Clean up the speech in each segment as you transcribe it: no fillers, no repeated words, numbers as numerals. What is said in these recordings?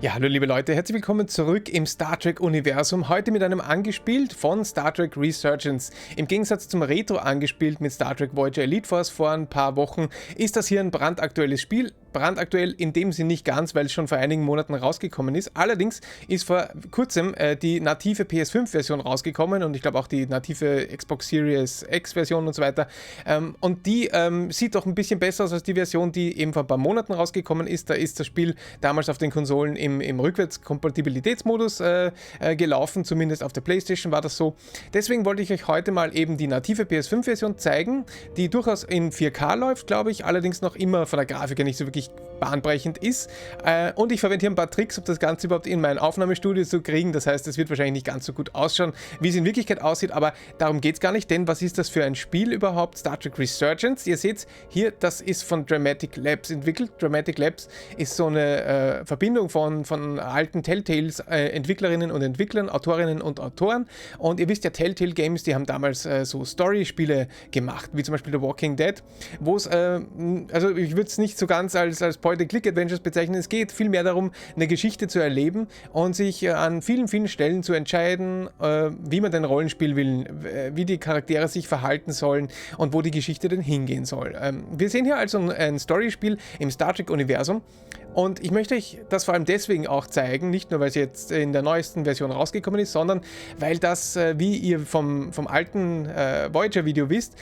Ja, hallo liebe Leute, herzlich willkommen zurück im Star Trek-Universum. Heute mit einem Angespielt von Star Trek Resurgence. Im Gegensatz zum Retro Angespielt mit Star Trek Voyager Elite Force vor ein paar Wochen ist das hier ein brandaktuelles Spiel. Brandaktuell in dem Sinn nicht ganz, weil es schon vor einigen Monaten rausgekommen ist. Allerdings ist vor kurzem die native PS5-Version rausgekommen und ich glaube auch die native Xbox Series X-Version und so weiter. Und die sieht doch ein bisschen besser aus als die Version, die eben vor ein paar Monaten rausgekommen ist. Da ist das Spiel damals auf den Konsolen im Rückwärtskompatibilitätsmodus gelaufen, zumindest auf der PlayStation war das so. Deswegen wollte ich euch heute mal eben die native PS5-Version zeigen, die durchaus in 4K läuft, glaube ich, allerdings noch immer von der Grafik her nicht so wirklich bahnbrechend ist. Und ich verwende hier ein paar Tricks, um das Ganze überhaupt in mein Aufnahmestudio zu kriegen. Das heißt, es wird wahrscheinlich nicht ganz so gut ausschauen, wie es in Wirklichkeit aussieht, aber darum geht es gar nicht, denn was ist das für ein Spiel überhaupt? Star Trek Resurgence. Ihr seht hier, das ist von Dramatic Labs entwickelt. Dramatic Labs ist so eine Verbindung von alten Telltales Entwicklerinnen und Entwicklern, Autorinnen und Autoren. Und ihr wisst ja, Telltale Games, die haben damals so Story-Spiele gemacht, wie zum Beispiel The Walking Dead, wo es, also ich würde es nicht so ganz als Point-and-Click-Adventures bezeichnen. Es geht vielmehr darum, eine Geschichte zu erleben und sich an vielen, vielen Stellen zu entscheiden, wie man denn Rollenspiel will, wie die Charaktere sich verhalten sollen und wo die Geschichte denn hingehen soll. Wir sehen hier also ein Story-Spiel im Star Trek-Universum. Und ich möchte euch das vor allem deswegen auch zeigen, nicht nur, weil es jetzt in der neuesten Version rausgekommen ist, sondern weil das, wie ihr vom alten Voyager-Video wisst,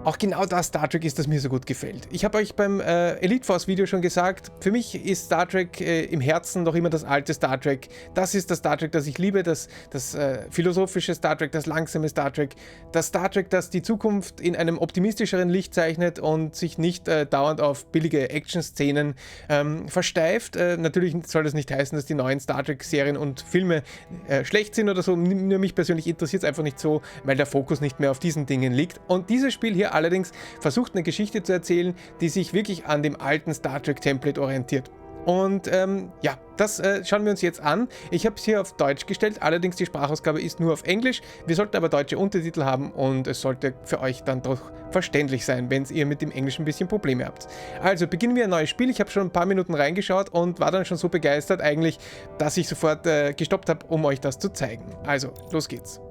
auch genau das Star Trek ist, das mir so gut gefällt. Ich habe euch beim Elite Force Video schon gesagt, für mich ist Star Trek im Herzen noch immer das alte Star Trek. Das ist das Star Trek, das ich liebe, das philosophische Star Trek, das langsame Star Trek, das Star Trek, das die Zukunft in einem optimistischeren Licht zeichnet und sich nicht dauernd auf billige Action-Szenen versteift. Natürlich soll das nicht heißen, dass die neuen Star Trek-Serien und Filme schlecht sind oder so. Nur mich persönlich interessiert es einfach nicht so, weil der Fokus nicht mehr auf diesen Dingen liegt. Und dieses Spiel hier allerdings versucht eine Geschichte zu erzählen, die sich wirklich an dem alten Star Trek Template orientiert. Und ja, das schauen wir uns jetzt an. Ich habe es hier auf Deutsch gestellt, allerdings die Sprachausgabe ist nur auf Englisch. Wir sollten aber deutsche Untertitel haben und es sollte für euch dann doch verständlich sein, wenn ihr mit dem Englischen ein bisschen Probleme habt. Also beginnen wir ein neues Spiel. Ich habe schon ein paar Minuten reingeschaut und war dann schon so begeistert eigentlich, dass ich sofort gestoppt habe, um euch das zu zeigen. Also, los geht's.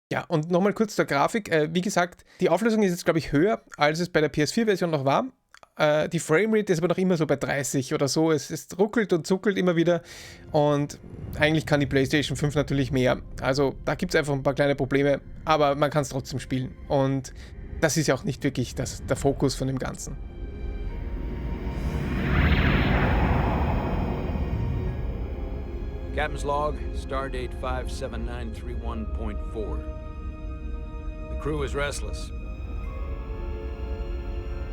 Ja, und nochmal kurz zur Grafik. Wie gesagt, die Auflösung ist jetzt, glaube ich, höher, als es bei der PS4-Version noch war. Die Framerate ist aber noch immer so bei 30 oder so. Es ruckelt und zuckelt immer wieder. Und eigentlich kann die PlayStation 5 natürlich mehr. Also da gibt es einfach ein paar kleine Probleme, aber man kann es trotzdem spielen. Und das ist ja auch nicht wirklich der Fokus von dem Ganzen. Captain's log, stardate 57931.4. The crew is restless.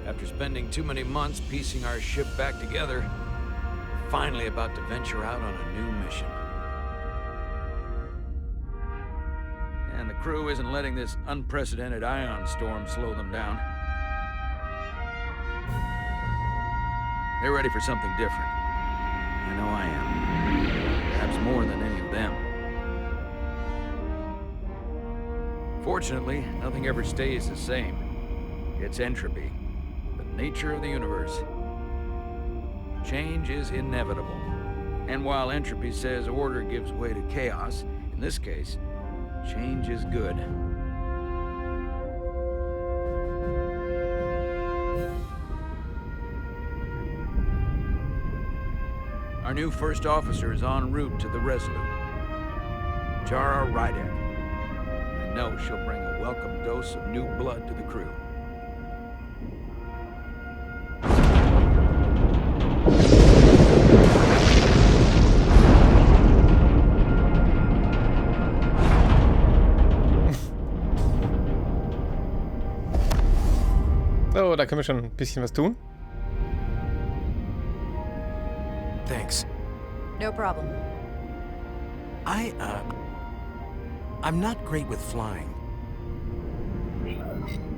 After spending too many months piecing our ship back together, we're finally about to venture out on a new mission. And the crew isn't letting this unprecedented ion storm slow them down. They're ready for something different. I know I am. Perhaps more than any of them. Fortunately, nothing ever stays the same. It's entropy, the nature of the universe. Change is inevitable. And while entropy says order gives way to chaos, in this case, change is good. Our new first officer is en route to the Resolute. Jara Rydek. I know she'll bring a welcome dose of new blood to the crew. So, da können wir schon ein bisschen was tun. Thanks. No problem. I'm not great with flying.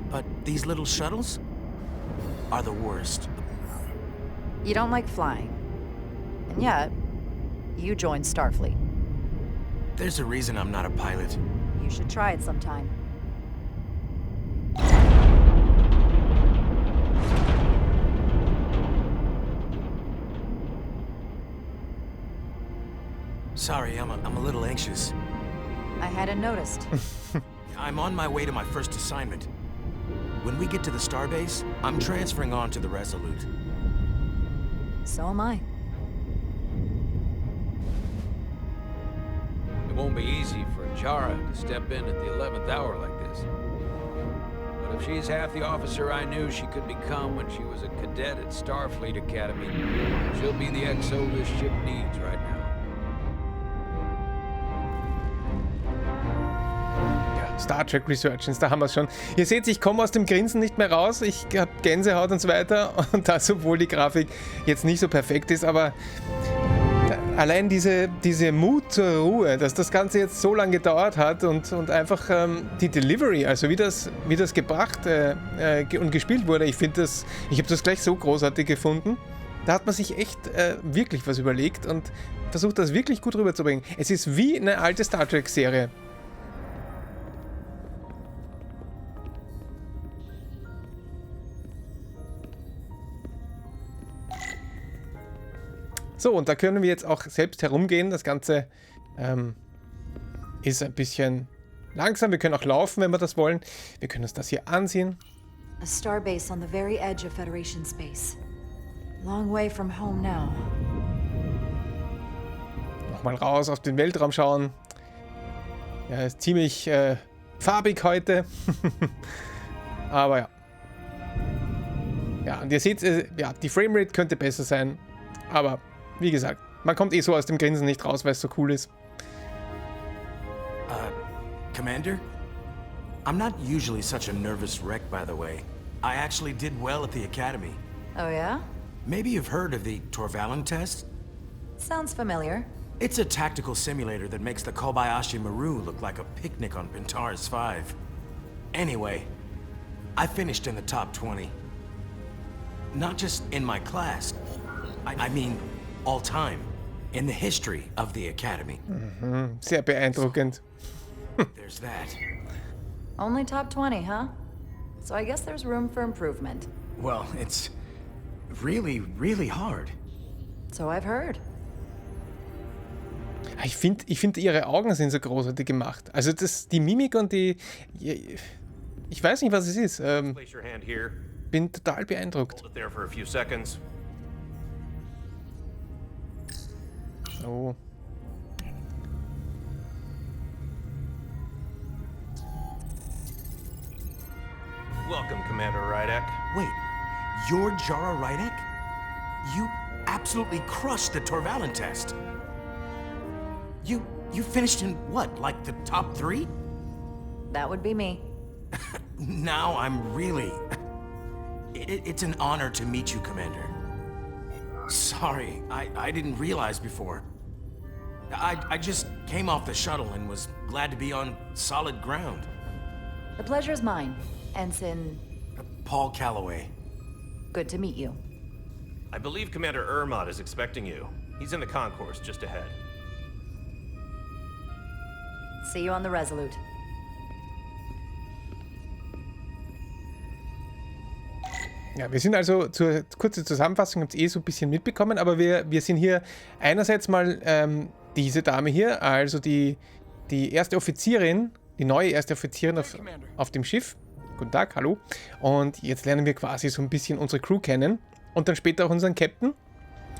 But these little shuttles are the worst. You don't like flying. And yet, you joined Starfleet. There's a reason I'm not a pilot. You should try it sometime. Sorry, I'm a little anxious. I hadn't noticed. I'm on my way to my first assignment. When we get to the starbase, I'm transferring on to the Resolute. So am I. It won't be easy for Chara to step in at the 11th hour like this. But if she's half the officer I knew she could become when she was a cadet at Starfleet Academy, she'll be the XO this ship needs right now. Star Trek Resurgence, da haben wir es schon. Ihr seht, ich komme aus dem Grinsen nicht mehr raus. Ich habe Gänsehaut und so weiter. Und das, obwohl die Grafik jetzt nicht so perfekt ist. Aber allein diese Mut zur Ruhe, dass das Ganze jetzt so lange gedauert hat und einfach die Delivery, also wie das gebracht und gespielt wurde, ich habe das gleich so großartig gefunden. Da hat man sich echt wirklich was überlegt und versucht, das wirklich gut rüberzubringen. Es ist wie eine alte Star Trek-Serie. So, und da können wir jetzt auch selbst herumgehen. Das Ganze ist ein bisschen langsam. Wir können auch laufen, wenn wir das wollen. Wir können uns das hier ansehen. A starbase on the very edge of Federation space. Long way from home now. Nochmal raus auf den Weltraum schauen. Ja, ist ziemlich farbig heute. Aber ja. Ja, und ihr seht, ja, die Framerate könnte besser sein. Aber wie gesagt, man kommt eh so aus dem Grinsen nicht raus, weil es so cool ist. Commander? I'm not usually such a nervous wreck, by the way. I actually did well at the academy. Oh yeah? Maybe you've heard of the Torvalin test? Sounds familiar. It's a tactical simulator that makes the Kobayashi Maru look like a picnic on Pintaris 5. Anyway, I finished in the top 20. Not just in my class. I mean, all time. In the history of the Academy. Sehr beeindruckend. There's that. Only top 20, huh? So I guess there's room for improvement. Well, it's really, really hard. So I've heard. Ich finde, ihre Augen sind so großartig gemacht. Also die Mimik und ich weiß nicht, was es ist. Place your hand here. Bin total beeindruckt. Hold it there for a few seconds. Oh. Welcome, Commander Rydek. Wait, you're Jara Rydek? You absolutely crushed the Torvalin test. You finished in what, like the top 3? That would be me. Now I'm really... It's an honor to meet you, Commander. Sorry, I didn't realize before. I just came off the shuttle and was glad to be on solid ground. The pleasure is mine, Ensign. Paul Calloway. Good to meet you. I believe Commander Ermot is expecting you. He's in the concourse just ahead. See you on the Resolute. Ja, wir sind also, zur kurze Zusammenfassung, habt ihr eh so ein bisschen mitbekommen, aber wir sind hier einerseits mal diese Dame hier, also die erste Offizierin, die neue erste Offizierin auf dem Schiff. Guten Tag, hallo. Und jetzt lernen wir quasi so ein bisschen unsere Crew kennen und dann später auch unseren Captain.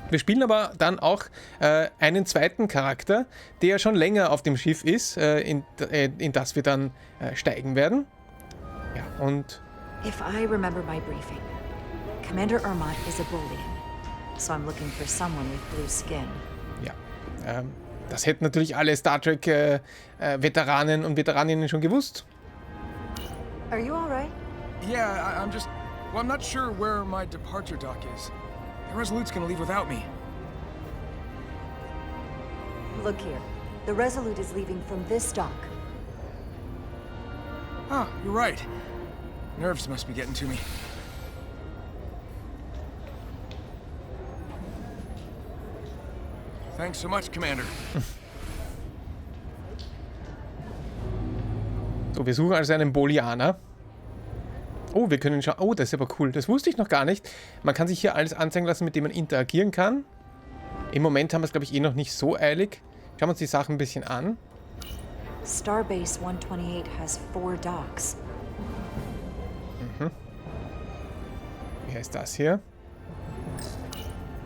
Wir spielen aber dann auch einen zweiten Charakter, der schon länger auf dem Schiff ist, in das wir dann steigen werden. Ja, und... If I remember my briefing, Commander Ermot is a Bolian, so I'm looking for someone with blue skin. Ja, das hätten natürlich alle Star Trek Veteranen und Veteraninnen schon gewusst. Are you all right? Yeah, I'm just... Well, I'm not sure where my departure dock is. The Resolute's gonna leave without me. Look here. The Resolute is leaving from this dock. Ah, you're right. Nerves must be getting to me. Thanks so much, Commander. So, wir suchen also einen Bolianer. Oh, wir können schauen. Oh, das ist aber cool. Das wusste ich noch gar nicht. Man kann sich hier alles anzeigen lassen, mit dem man interagieren kann. Im Moment haben wir es, glaube ich, eh noch nicht so eilig. Schauen wir uns die Sachen ein bisschen an. Starbase 128 has 4 docks. Wie heißt das hier?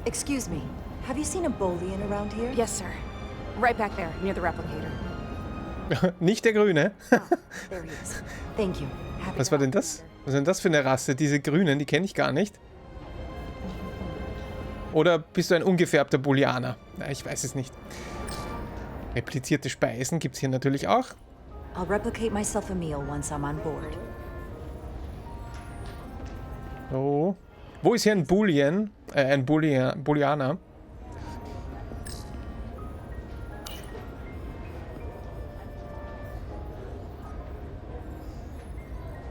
Excuse me, have you seen a Bolian around here? Yes, sir. Right back there, near the replicator. Nicht der Grüne. There he is. Thank you. Happy Was to war denn help. das? Was ist denn das für eine Rasse? Diese Grünen, die kenne ich gar nicht. Oder bist du ein ungefärbter Booleaner? Na, ich weiß es nicht. Replizierte Speisen gibt es hier natürlich auch. I'll replicate myself a meal once I'm on board. So. Wo ist hier ein Boolean? Ein Booleaner?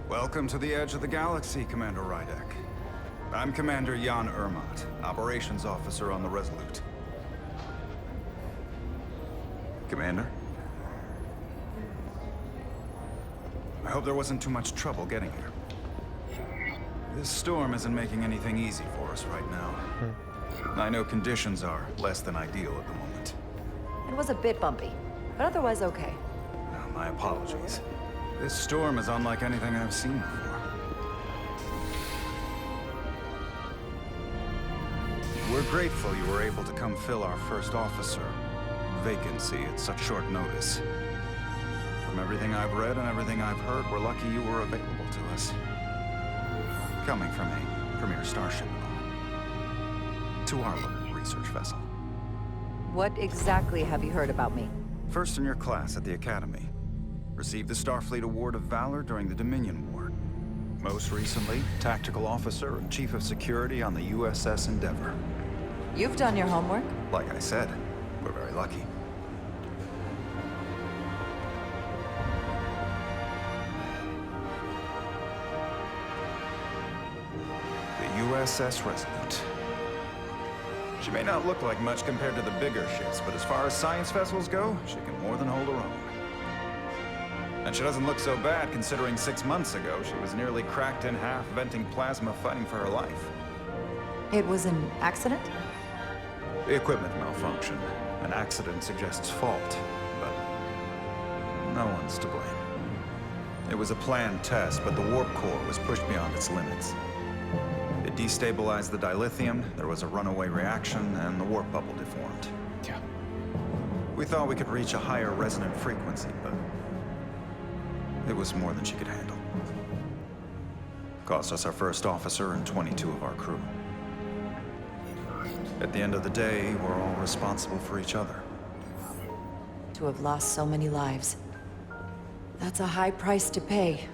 Welcome to the edge of the galaxy, Commander Rydek. I'm Commander Jan Ermot, Operations Officer on the Resolute. Commander? I hope there wasn't too much trouble getting here. This storm isn't making anything easy for us right now. I know conditions are less than ideal at the moment. It was a bit bumpy, but otherwise okay. My apologies. This storm is unlike anything I've seen before. We're grateful you were able to come fill our first officer vacancy at such short notice. From everything I've read and everything I've heard, we're lucky you were available to us. Coming from a premier starship to our little research vessel. What exactly have you heard about me? First in your class at the Academy. Received the Starfleet Award of Valor during the Dominion War. Most recently, Tactical Officer and Chief of Security on the USS Endeavour. You've done your homework. Like I said, we're very lucky. The USS Resolute. She may not look like much compared to the bigger ships, but as far as science vessels go, she can more than hold her own. And she doesn't look so bad considering 6 months ago she was nearly cracked in half, venting plasma, fighting for her life. It was an accident? The equipment malfunction. An accident suggests fault, but no one's to blame. It was a planned test, but the warp core was pushed beyond its limits. It destabilized the dilithium, there was a runaway reaction, and the warp bubble deformed. Tja. We thought we could reach a higher resonant frequency, but it was more than she could handle. Cost us our first officer and 22 of our crew. At the end of the day, we're all responsible for each other. To have lost so many lives. That's a high price to pay.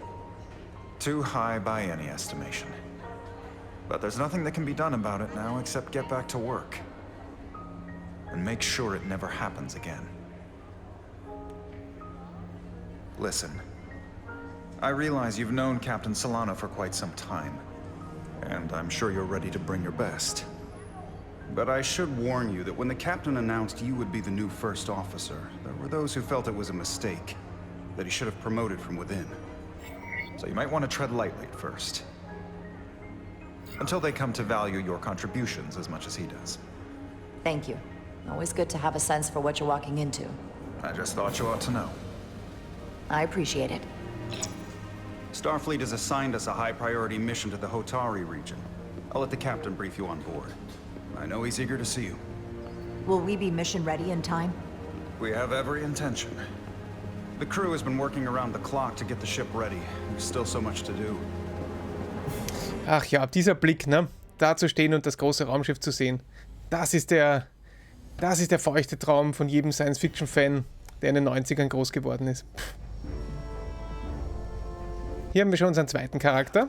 Too high by any estimation. But there's nothing that can be done about it now except get back to work. And make sure it never happens again. Listen. I realize you've known Captain Solano for quite some time. And I'm sure you're ready to bring your best. But I should warn you that when the captain announced you would be the new first officer, there were those who felt it was a mistake, that he should have promoted from within. So you might want to tread lightly at first. Until they come to value your contributions as much as he does. Thank you. Always good to have a sense for what you're walking into. I just thought you ought to know. I appreciate it. Starfleet has assigned us a high-priority mission to the Hotari region. I'll let the captain brief you on board. I know he's eager to see you. Will we be mission ready in time? We have every intention. The crew has been working around the clock to get the ship ready. There's still so much to do. Ach ja, dieser Blick, ne? Da zu stehen und das große Raumschiff zu sehen. Das ist der feuchte Traum von jedem Science-Fiction-Fan, der in den 90ern groß geworden ist. Hier haben wir schon unseren zweiten Charakter.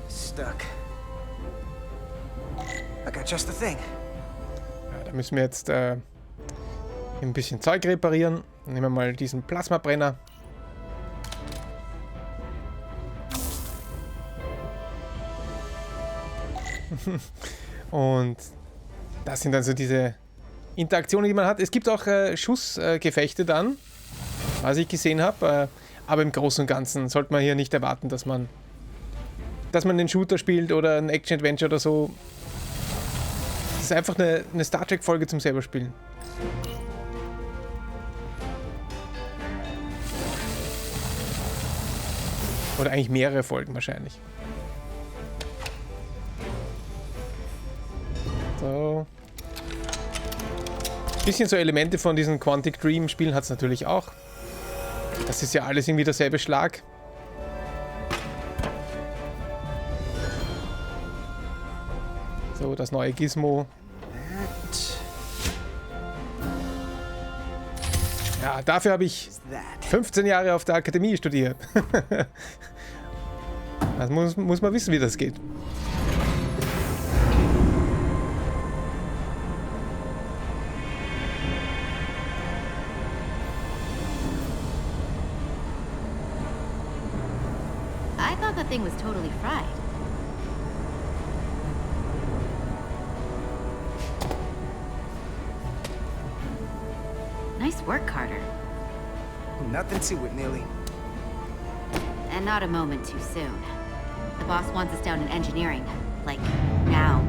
Stuck. I got just the thing. Ja, da müssen wir jetzt ein bisschen Zeug reparieren. Nehmen wir mal diesen Plasmabrenner. Und das sind also diese Interaktionen, die man hat. Es gibt auch Schussgefechte dann, was ich gesehen habe. Aber im Großen und Ganzen sollte man hier nicht erwarten, dass man einen Shooter spielt oder ein Action-Adventure oder so. Das ist einfach eine Star Trek-Folge zum selber spielen. Oder eigentlich mehrere Folgen wahrscheinlich. So. Bisschen so Elemente von diesen Quantic Dream Spielen hat es natürlich auch. Das ist ja alles irgendwie derselbe Schlag. So, das neue Gizmo. Ja, dafür habe ich 15 Jahre auf der Akademie studiert. Das muss man wissen, wie das geht. I thought that thing was totally fried. Nice work, Carter. Nothing to it, Neely. And not a moment too soon. The boss wants us down in engineering. Like, now.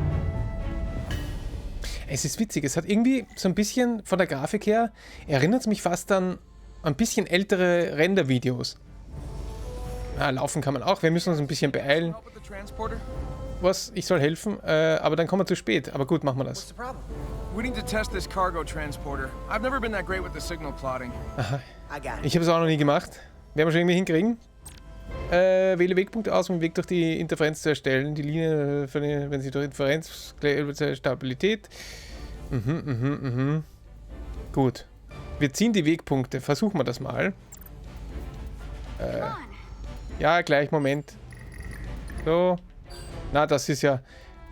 Es ist witzig, es hat irgendwie so ein bisschen von der Grafik her, erinnert es mich fast an ein bisschen ältere Render-Videos. Ja, laufen kann man auch, wir müssen uns ein bisschen beeilen. Was? Ich soll helfen? Aber dann kommen wir zu spät. Aber gut, machen wir das. We need to test this cargo transporter. I've never been that great with the signal plotting. Aha. Ich habe es auch noch nie gemacht. Werden wir schon irgendwie hinkriegen. Wähle Wegpunkte aus, um den Weg durch die Interferenz zu erstellen. Die Linie, wenn sie durch Interferenz, Stabilität. Gut. Wir ziehen die Wegpunkte. Versuchen wir das mal. Ja, gleich, Moment. So. Na, das ist ja...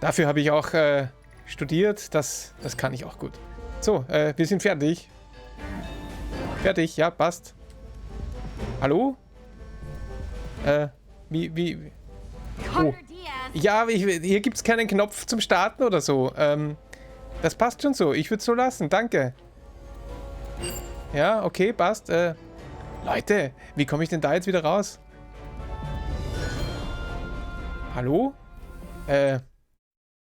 Dafür habe ich auch studiert. Das kann ich auch gut. So, wir sind fertig. Fertig, ja, passt. Hallo? Wie? Oh. Ja, hier gibt es keinen Knopf zum Starten oder so. Das passt schon so. Ich würde es so lassen, danke. Ja, okay, passt. Leute, wie komme ich denn da jetzt wieder raus? Hallo?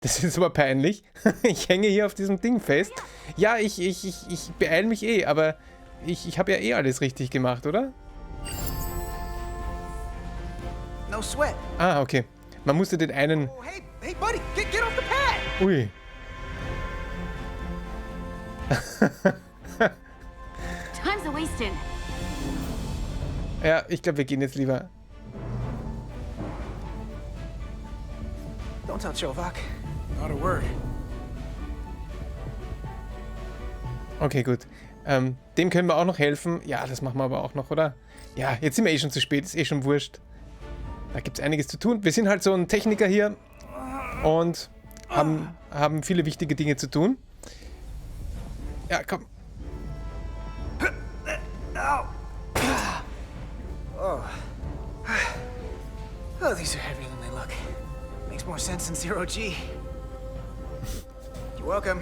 Das ist aber peinlich. Ich hänge hier auf diesem Ding fest. Ja, ich beeile mich eh, aber ich habe ja eh alles richtig gemacht, oder? No sweat. Ah, okay. Man musste den einen... Oh, hey buddy, get off the pad! Ui. Time's a wasting. Ja, ich glaube, wir gehen jetzt lieber. Don't tell Chovak. Not a word. Okay, gut. Dem können wir auch noch helfen. Ja, das machen wir aber auch noch, oder? Ja, jetzt sind wir eh schon zu spät. Ist eh schon wurscht. Da gibt es einiges zu tun. Wir sind halt so ein Techniker hier und haben viele wichtige Dinge zu tun. Ja, komm. Oh. Oh, these are heavier than they look. Makes more sense than Zero G. You're welcome.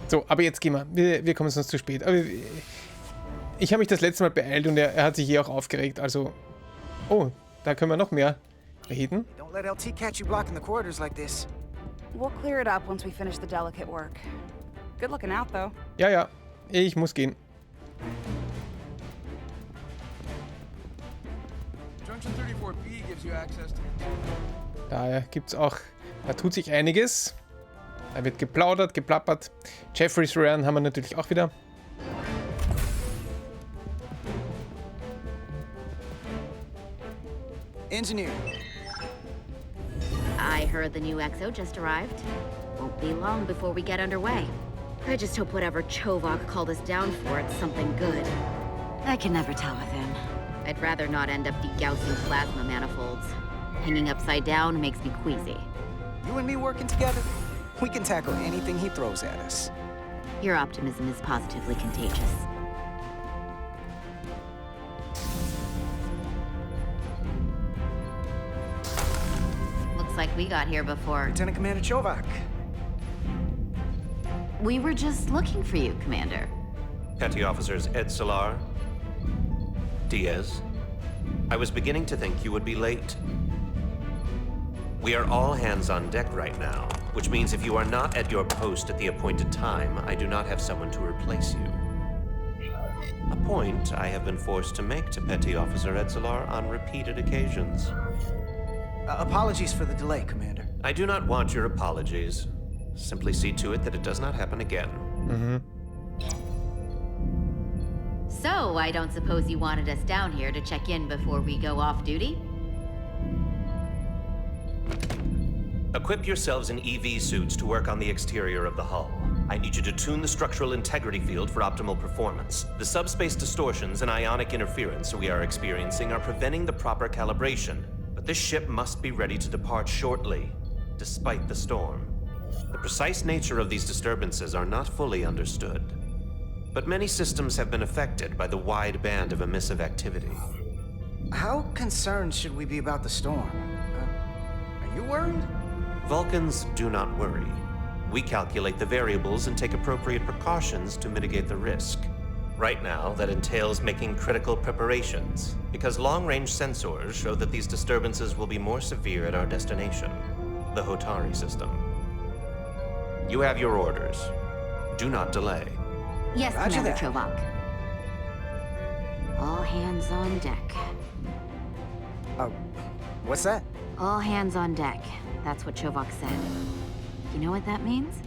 So, aber jetzt gehen wir. Wir kommen sonst zu spät. Aber ich habe mich das letzte Mal beeilt und er hat sich hier auch aufgeregt. Also, oh, da können wir noch mehr reden. Don't let LT catch you blocking the corridors like this. We'll clear it up once we finish the delicate work. Good looking out, though. Ja, ich muss gehen. Junction 34B gives you access to... Da gibt's auch, da tut sich einiges. Da wird geplaudert, geplappert. Jeffrey's Run haben wir natürlich auch wieder. Engineer. I heard the new XO just arrived. Won't be long before we get underway. I just hope whatever Chovak called us down for, it's something good. I can never tell with him. I'd rather not end up degaussing plasma manifolds. Hanging upside down makes me queasy. You and me working together, we can tackle anything he throws at us. Your optimism is positively contagious. Looks like we got here before. Lieutenant Commander Chovak. We were just looking for you, Commander. Petty Officers Ed Solar, Diaz. I was beginning to think you would be late. We are all hands on deck right now, which means if you are not at your post at the appointed time, I do not have someone to replace you. A point I have been forced to make to Petty Officer Edzelar on repeated occasions. Apologies for the delay, Commander. I do not want your apologies. Simply see to it that it does not happen again. So, I don't suppose you wanted us down here to check in before we go off duty? Equip yourselves in EV suits to work on the exterior of the hull. I need you to tune the structural integrity field for optimal performance. The subspace distortions and ionic interference we are experiencing are preventing the proper calibration. But this ship must be ready to depart shortly, despite the storm. The precise nature of these disturbances are not fully understood. But many systems have been affected by the wide band of emissive activity. How concerned should we be about the storm? Are you worried? Vulcans do not worry. We calculate the variables and take appropriate precautions to mitigate the risk. Right now, that entails making critical preparations, because long-range sensors show that these disturbances will be more severe at our destination, the Hotari system. You have your orders. Do not delay. Yes, Roger Commander that. Chovak. All hands on deck. What's that? All hands on deck. That's what Chovak said. You know what that means?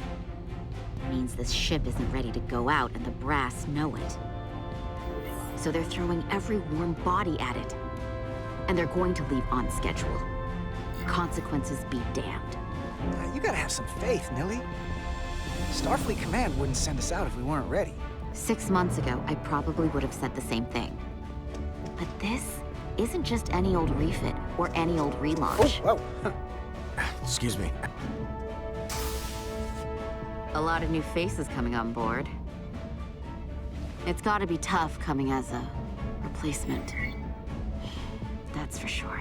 It means this ship isn't ready to go out and the brass know it. So they're throwing every warm body at it. And they're going to leave on schedule. Consequences be damned. You gotta have some faith, Nilly. Starfleet Command wouldn't send us out if we weren't ready. 6 months ago, I probably would have said the same thing. But this isn't just any old refit or any old relaunch. Whoa. Excuse me. A lot of new faces coming on board. It's gotta be tough coming as a replacement. That's for sure.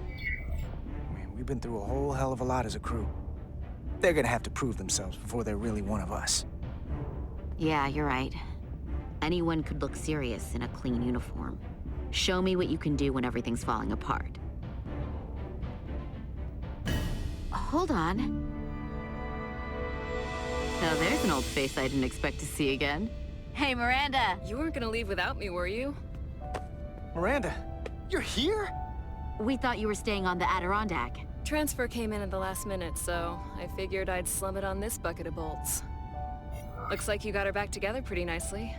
Man, we've been through a whole hell of a lot as a crew. They're gonna have to prove themselves before they're really one of us. Yeah, you're right. Anyone could look serious in a clean uniform. Show me what you can do when everything's falling apart. Hold on. Now there's an old face I didn't expect to see again. Hey, Miranda! You weren't gonna leave without me, were you? Miranda, you're here? We thought you were staying on the Adirondack. Transfer came in at the last minute, so I figured I'd slum it on this bucket of bolts. Looks like you got her back together pretty nicely.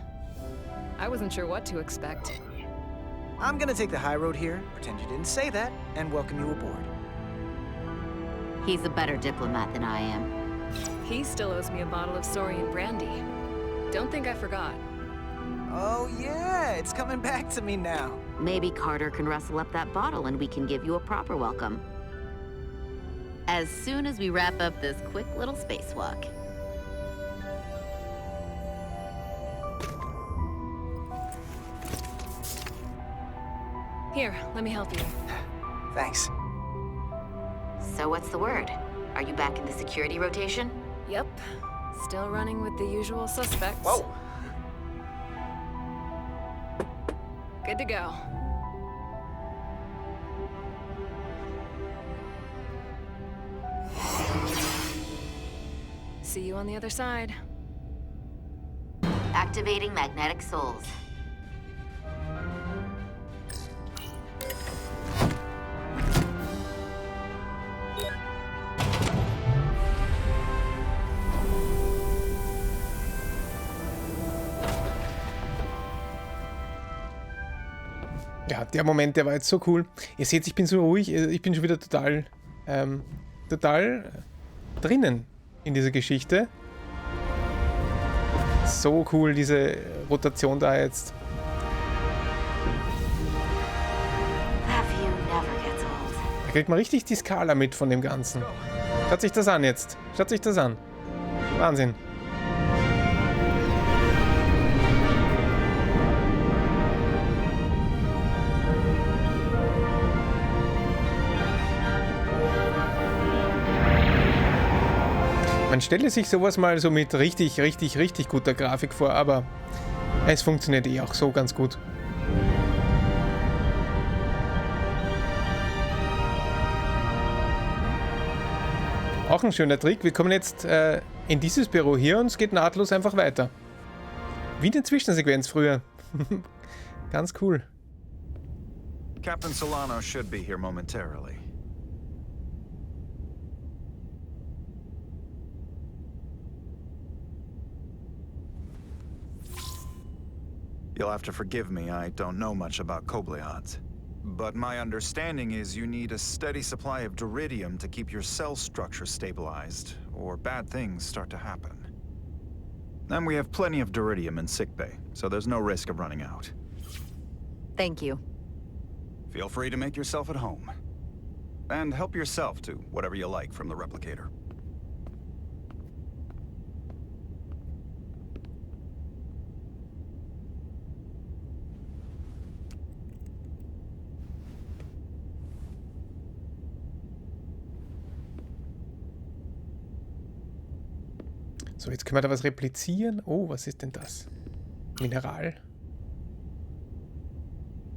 I wasn't sure what to expect. I'm gonna take the high road here, pretend you didn't say that, and welcome you aboard. He's a better diplomat than I am. He still owes me a bottle of Saurian brandy. Don't think I forgot. Oh yeah, it's coming back to me now. Maybe Carter can rustle up that bottle and we can give you a proper welcome. As soon as we wrap up this quick little spacewalk. Here, let me help you. Thanks. So what's the word? Are you back in the security rotation? Yep. Still running with the usual suspects. Whoa! Good to go. See you on the other side. Activating magnetic souls. Ja, der Moment, der war jetzt so cool. Ihr seht, ich bin so ruhig, ich bin schon wieder total drinnen in dieser Geschichte. So cool, diese Rotation da jetzt. Da kriegt man richtig die Skala mit von dem Ganzen. Schaut sich das an jetzt. Schaut sich das an. Wahnsinn. Man stelle sich sowas mal so mit richtig guter Grafik vor, aber es funktioniert eh auch so ganz gut. Auch ein schöner Trick. Wir kommen jetzt in dieses Büro hier und es geht nahtlos einfach weiter. Wie eine Zwischensequenz früher. Ganz cool. Captain Solano should be here momentarily. You'll have to forgive me, I don't know much about Kobleods. But my understanding is you need a steady supply of duridium to keep your cell structure stabilized, or bad things start to happen. And we have plenty of duridium in sickbay, so there's no risk of running out. Thank you. Feel free to make yourself at home. And help yourself to whatever you like from the replicator. So, jetzt können wir da was replizieren. Oh, was ist denn das? Mineral.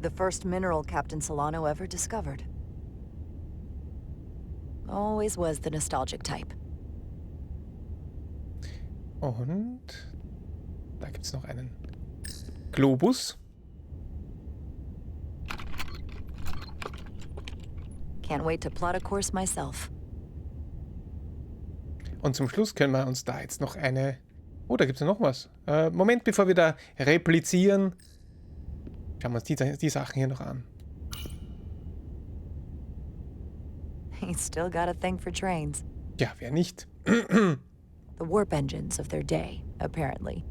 The first mineral Captain Solano ever discovered. Always was the nostalgic type. Und da gibt es noch einen Globus. Can't wait to plot a course myself. Und zum Schluss können wir uns da jetzt noch eine... Oh, da gibt es noch was. Moment, bevor wir da replizieren. Schauen wir uns die Sachen hier noch an. He's still got a thing for trains. Ja, wer nicht? The warp engines of their day, apparently.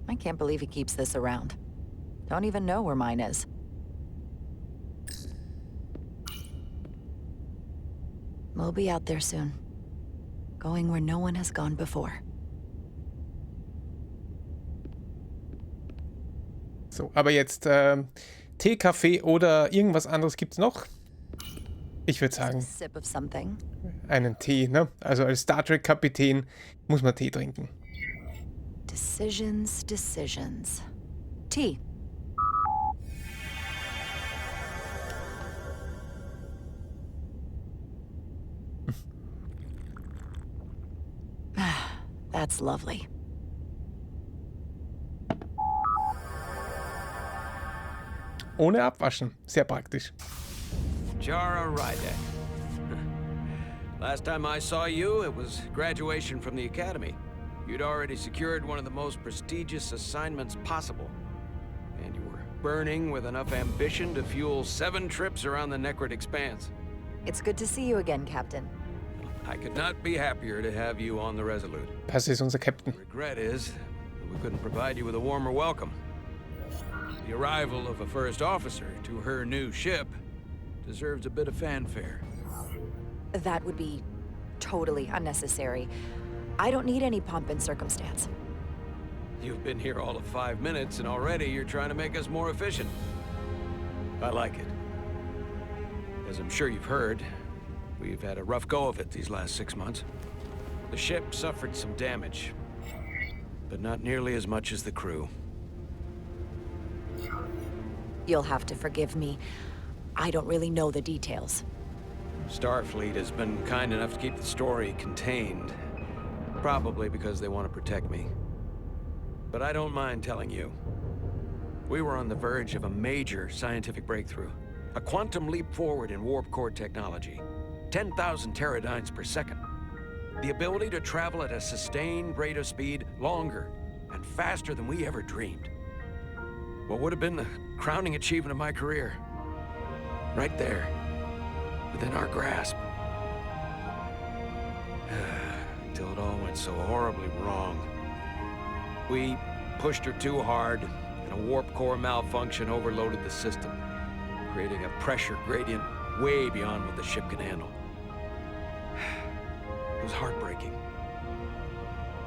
I can't believe he keeps this around. Don't even know where mine is. We'll be out there soon. Going where no one has gone before. So, aber jetzt Tee, Kaffee oder irgendwas anderes gibt's noch? Ich würde sagen, Sip of something. einen Tee, ne? Also als Star Trek Kapitän muss man Tee trinken. Decisions, decisions. Tea. That's lovely. Ohne abwaschen. Sehr praktisch. Jara Rydek. Last time I saw you, it was graduation from the academy. You'd already secured one of the most prestigious assignments possible. And you were burning with enough ambition to fuel 7 trips around the Necrid Expanse. It's good to see you again, Captain. I could not be happier to have you on the Resolute. Das ist unser Captain. The regret is that we couldn't provide you with a warmer welcome. The arrival of a first officer to her new ship deserves a bit of fanfare. That would be totally unnecessary. I don't need any pomp and circumstance. You've been here all of 5 minutes, and already you're trying to make us more efficient. I like it. As I'm sure you've heard, we've had a rough go of it these last 6 months. The ship suffered some damage, but not nearly as much as the crew. You'll have to forgive me. I don't really know the details. Starfleet has been kind enough to keep the story contained, probably because they want to protect me. But I don't mind telling you. We were on the verge of a major scientific breakthrough. A quantum leap forward in warp core technology. 10,000 teradynes per second. The ability to travel at a sustained rate of speed longer and faster than we ever dreamed. What would have been the crowning achievement of my career. Right there, within our grasp. Until it all went so horribly wrong. We pushed her too hard, and a warp core malfunction overloaded the system, creating a pressure gradient way beyond what the ship can handle. It was heartbreaking.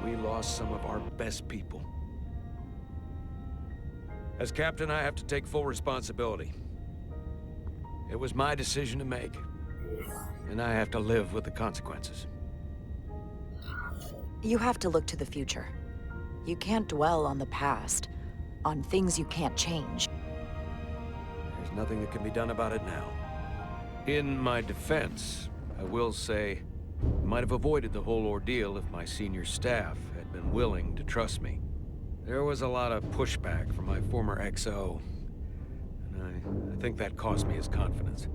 We lost some of our best people. As captain, I have to take full responsibility. It was my decision to make, and I have to live with the consequences. You have to look to the future. You can't dwell on the past. on things you can't change. There's nothing that can be done about it now. In my defense, I will say, I might have avoided the whole ordeal if my senior staff had been willing to trust me. There was a lot of pushback from my former XO, and I think that cost me his confidence.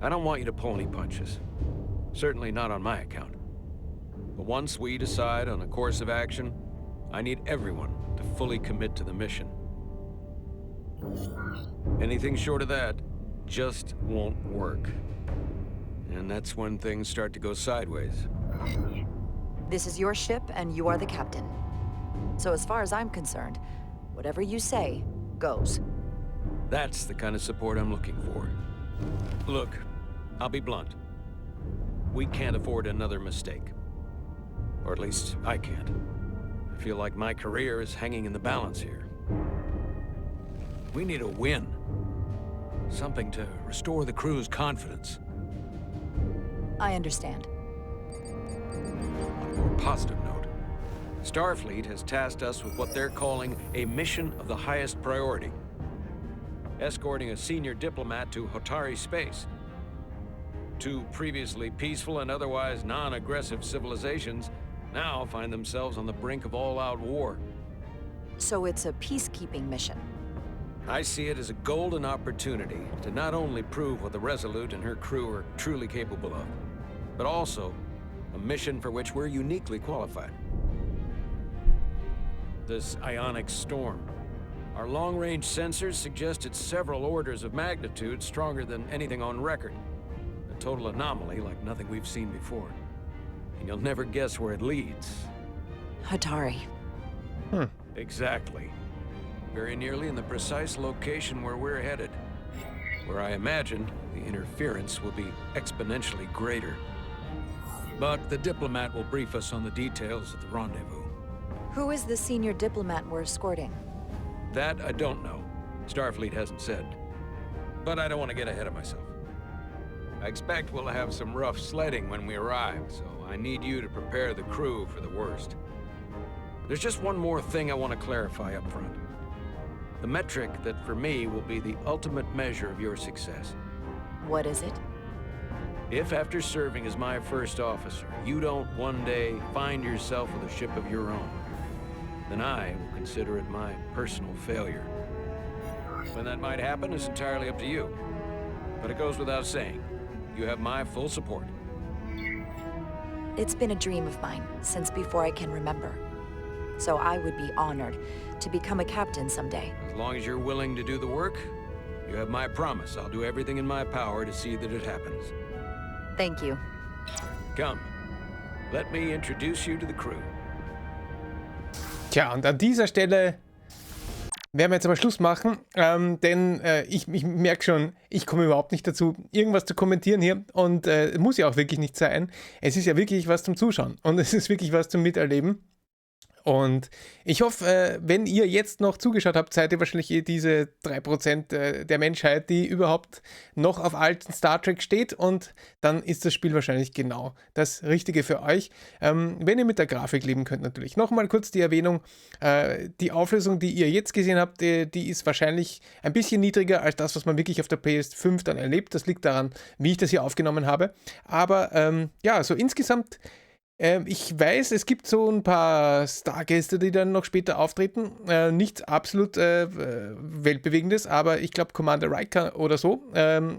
I don't want you to pull any punches. Certainly not on my account. But once we decide on a course of action, I need everyone to fully commit to the mission. Anything short of that just won't work. And that's when things start to go sideways. This is your ship, and you are the captain. So as far as I'm concerned, whatever you say, goes. That's the kind of support I'm looking for. Look, I'll be blunt. We can't afford another mistake. Or at least, I can't. I feel like my career is hanging in the balance here. We need a win. Something to restore the crew's confidence. I understand. On a more positive note, Starfleet has tasked us with what they're calling a mission of the highest priority. Escorting a senior diplomat to Hotari space. Two previously peaceful and otherwise non-aggressive civilizations now find themselves on the brink of all-out war. So it's a peacekeeping mission. I see it as a golden opportunity to not only prove what the Resolute and her crew are truly capable of, but also a mission for which we're uniquely qualified. This ionic storm. Our long-range sensors suggest it's several orders of magnitude stronger than anything on record. A total anomaly like nothing we've seen before. And you'll never guess where it leads. Hotari. Exactly. Very nearly in the precise location where we're headed. Where I imagine the interference will be exponentially greater. But the diplomat will brief us on the details at the rendezvous. Who is the senior diplomat we're escorting? That I don't know. Starfleet hasn't said. But I don't want to get ahead of myself. I expect we'll have some rough sledding when we arrive, so I need you to prepare the crew for the worst. There's just one more thing I want to clarify up front. The metric that for me will be the ultimate measure of your success. What is it? If after serving as my first officer, you don't one day find yourself with a ship of your own, then I will consider it my personal failure. When that might happen is entirely up to you. But it goes without saying, you have my full support. It's been a dream of mine since before I can remember. So I would be honored to become a captain someday. As long as you're willing to do the work, you have my promise. I'll do everything in my power to see that it happens. Thank you. Come, let me introduce you to the crew. Tja, und an dieser Stelle werden wir jetzt aber Schluss machen, denn ich merke schon, ich komme überhaupt nicht dazu, irgendwas zu kommentieren hier und muss ja auch wirklich nicht sein. Es ist ja wirklich was zum Zuschauen und es ist wirklich was zum Miterleben. Und ich hoffe, wenn ihr jetzt noch zugeschaut habt, seid ihr wahrscheinlich diese 3% der Menschheit, die überhaupt noch auf alten Star Trek steht, und dann ist das Spiel wahrscheinlich genau das Richtige für euch. Wenn ihr mit der Grafik leben könnt natürlich. Nochmal kurz die Erwähnung, die Auflösung, die ihr jetzt gesehen habt, die ist wahrscheinlich ein bisschen niedriger als das, was man wirklich auf der PS5 dann erlebt. Das liegt daran, wie ich das hier aufgenommen habe. Aber ja, so insgesamt... Ich weiß, es gibt so ein paar Stargäste, die dann noch später auftreten. Nichts absolut Weltbewegendes, aber ich glaube, Commander Riker oder so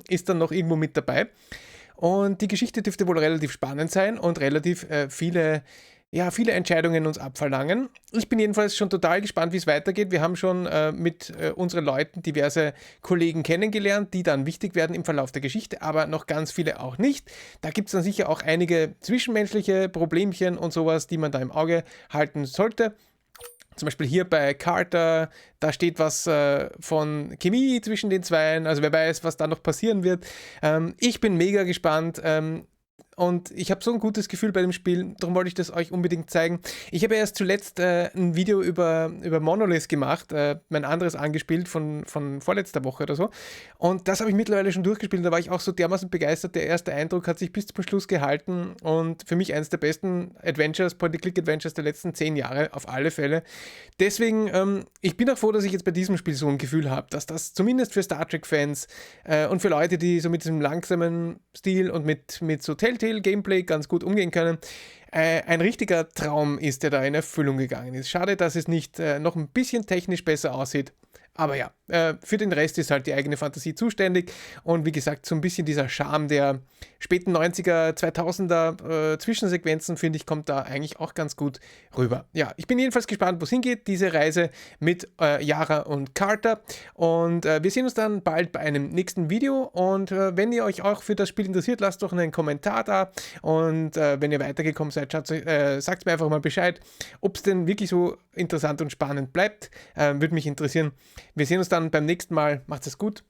ist dann noch irgendwo mit dabei. Und die Geschichte dürfte wohl relativ spannend sein und relativ viele Entscheidungen uns abverlangen. Ich bin jedenfalls schon total gespannt, wie es weitergeht. Wir haben schon mit unseren Leuten diverse Kollegen kennengelernt, die dann wichtig werden im Verlauf der Geschichte, aber noch ganz viele auch nicht. Da gibt es dann sicher auch einige zwischenmenschliche Problemchen und sowas, die man da im Auge halten sollte. Zum Beispiel hier bei Carter, da steht was von Chemie zwischen den Zweien, also wer weiß, was da noch passieren wird. Ich bin mega gespannt. und ich habe so ein gutes Gefühl bei dem Spiel, darum wollte ich das euch unbedingt zeigen. Ich habe erst zuletzt ein Video über Monolith gemacht, mein anderes angespielt von vorletzter Woche oder so, und das habe ich mittlerweile schon durchgespielt und da war ich auch so dermaßen begeistert. Der erste Eindruck hat sich bis zum Schluss gehalten und für mich eines der besten Adventures, Point-and-Click-Adventures der letzten 10 Jahre, auf alle Fälle. Deswegen, ich bin auch froh, dass ich jetzt bei diesem Spiel so ein Gefühl habe, dass das zumindest für Star Trek-Fans und für Leute, die so mit diesem langsamen Stil und mit so Telltale-Gameplay ganz gut umgehen können, ein richtiger Traum ist, der da in Erfüllung gegangen ist. Schade, dass es nicht noch ein bisschen technisch besser aussieht. Aber ja, für den Rest ist halt die eigene Fantasie zuständig und wie gesagt, so ein bisschen dieser Charme der späten 90er, 2000er Zwischensequenzen, finde ich, kommt da eigentlich auch ganz gut rüber. Ja, ich bin jedenfalls gespannt, wo es hingeht, diese Reise mit Yara und Carter, und wir sehen uns dann bald bei einem nächsten Video, und wenn ihr euch auch für das Spiel interessiert, lasst doch einen Kommentar da, und wenn ihr weitergekommen seid, sagt mir einfach mal Bescheid, ob es denn wirklich so interessant und spannend bleibt, würde mich interessieren. Wir sehen uns dann beim nächsten Mal. Macht's es gut.